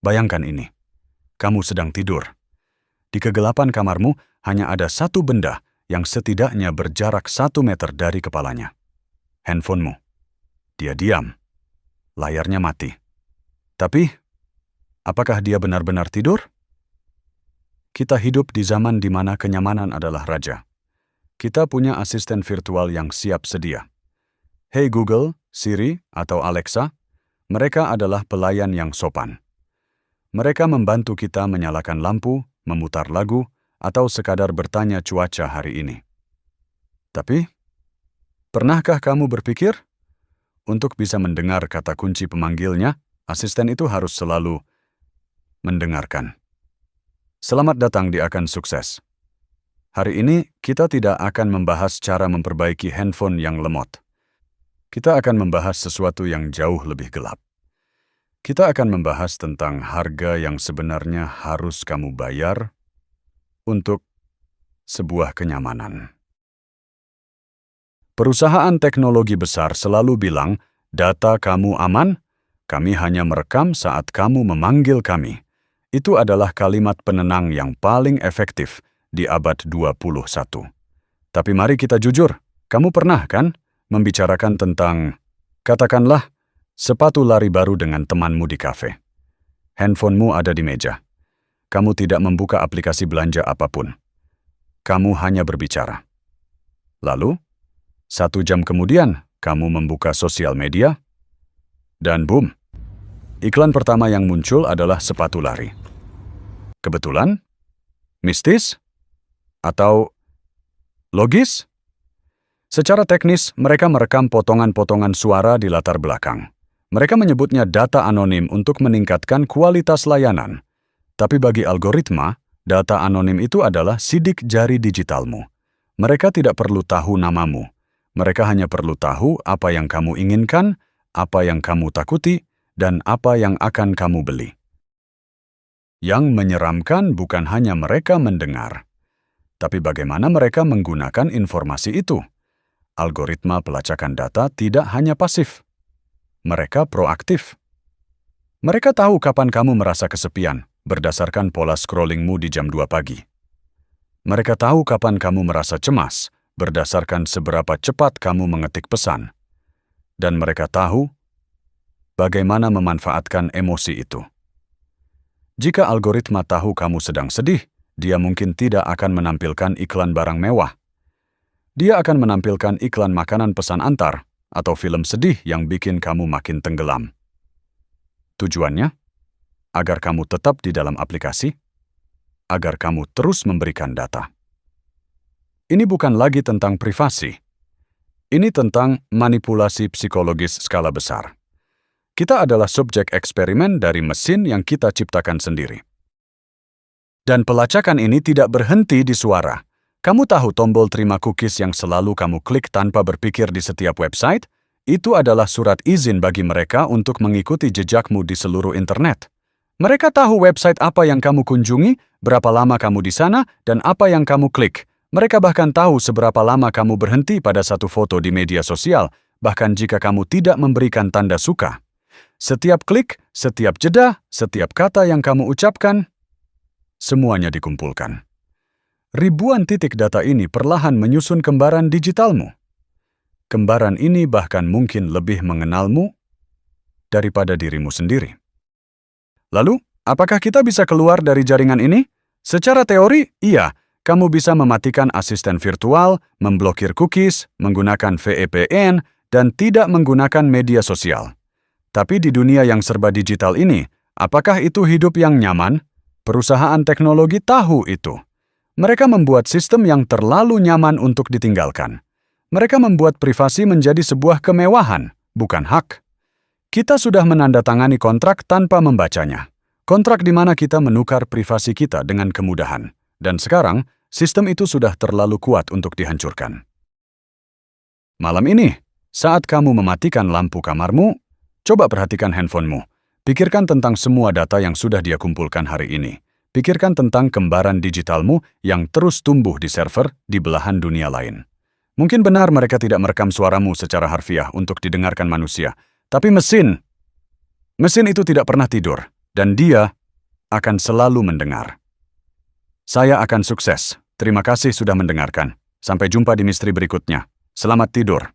Bayangkan ini, kamu sedang tidur. Di kegelapan kamarmu hanya ada satu benda yang setidaknya berjarak 1 meter dari kepalanya. Handphonemu. Dia diam. Layarnya mati. Tapi, apakah dia benar-benar tidur? Kita hidup di zaman di mana kenyamanan adalah raja. Kita punya asisten virtual yang siap sedia. Hey Google, Siri, atau Alexa, mereka adalah pelayan yang sopan. Mereka membantu kita menyalakan lampu, memutar lagu, atau sekadar bertanya cuaca hari ini. Tapi, pernahkah kamu berpikir? Untuk bisa mendengar kata kunci pemanggilnya, asisten itu harus selalu mendengarkan. Selamat datang di Akan Sukses. Hari ini, kita tidak akan membahas cara memperbaiki handphone yang lemot. Kita akan membahas sesuatu yang jauh lebih gelap. Kita akan membahas tentang harga yang sebenarnya harus kamu bayar untuk sebuah kenyamanan. Perusahaan teknologi besar selalu bilang, data kamu aman, kami hanya merekam saat kamu memanggil kami. Itu adalah kalimat penenang yang paling efektif di abad 21. Tapi mari kita jujur, kamu pernah kan membicarakan tentang, katakanlah, sepatu lari baru dengan temanmu di kafe. Handphonemu ada di meja. Kamu tidak membuka aplikasi belanja apapun. Kamu hanya berbicara. Lalu, 1 jam kemudian, kamu membuka sosial media, dan boom, iklan pertama yang muncul adalah sepatu lari. Kebetulan? Mistis? Atau logis? Secara teknis, mereka merekam potongan-potongan suara di latar belakang. Mereka menyebutnya data anonim untuk meningkatkan kualitas layanan. Tapi bagi algoritma, data anonim itu adalah sidik jari digitalmu. Mereka tidak perlu tahu namamu. Mereka hanya perlu tahu apa yang kamu inginkan, apa yang kamu takuti, dan apa yang akan kamu beli. Yang menyeramkan bukan hanya mereka mendengar, tapi bagaimana mereka menggunakan informasi itu. Algoritma pelacakan data tidak hanya pasif. Mereka proaktif. Mereka tahu kapan kamu merasa kesepian berdasarkan pola scrollingmu di jam 2 pagi. Mereka tahu kapan kamu merasa cemas berdasarkan seberapa cepat kamu mengetik pesan. Dan mereka tahu bagaimana memanfaatkan emosi itu. Jika algoritma tahu kamu sedang sedih, dia mungkin tidak akan menampilkan iklan barang mewah. Dia akan menampilkan iklan makanan pesan antar atau film sedih yang bikin kamu makin tenggelam. Tujuannya? Agar kamu tetap di dalam aplikasi, agar kamu terus memberikan data. Ini bukan lagi tentang privasi. Ini tentang manipulasi psikologis skala besar. Kita adalah subjek eksperimen dari mesin yang kita ciptakan sendiri. Dan pelacakan ini tidak berhenti di suara. Kamu tahu tombol terima cookies yang selalu kamu klik tanpa berpikir di setiap website? Itu adalah surat izin bagi mereka untuk mengikuti jejakmu di seluruh internet. Mereka tahu website apa yang kamu kunjungi, berapa lama kamu di sana, dan apa yang kamu klik. Mereka bahkan tahu seberapa lama kamu berhenti pada satu foto di media sosial, bahkan jika kamu tidak memberikan tanda suka. Setiap klik, setiap jeda, setiap kata yang kamu ucapkan, semuanya dikumpulkan. Ribuan titik data ini perlahan menyusun kembaran digitalmu. Kembaran ini bahkan mungkin lebih mengenalmu daripada dirimu sendiri. Lalu, apakah kita bisa keluar dari jaringan ini? Secara teori, iya. Kamu bisa mematikan asisten virtual, memblokir cookies, menggunakan VPN, dan tidak menggunakan media sosial. Tapi di dunia yang serba digital ini, apakah itu hidup yang nyaman? Perusahaan teknologi tahu itu. Mereka membuat sistem yang terlalu nyaman untuk ditinggalkan. Mereka membuat privasi menjadi sebuah kemewahan, bukan hak. Kita sudah menandatangani kontrak tanpa membacanya. Kontrak di mana kita menukar privasi kita dengan kemudahan. Dan sekarang, sistem itu sudah terlalu kuat untuk dihancurkan. Malam ini, saat kamu mematikan lampu kamarmu, coba perhatikan handphonemu. Pikirkan tentang semua data yang sudah dia kumpulkan hari ini. Pikirkan tentang kembaran digitalmu yang terus tumbuh di server di belahan dunia lain. Mungkin benar mereka tidak merekam suaramu secara harfiah untuk didengarkan manusia, tapi mesin itu tidak pernah tidur. dan dia akan selalu mendengar. Saya akan sukses. Terima kasih sudah mendengarkan. Sampai jumpa di misteri berikutnya. Selamat tidur.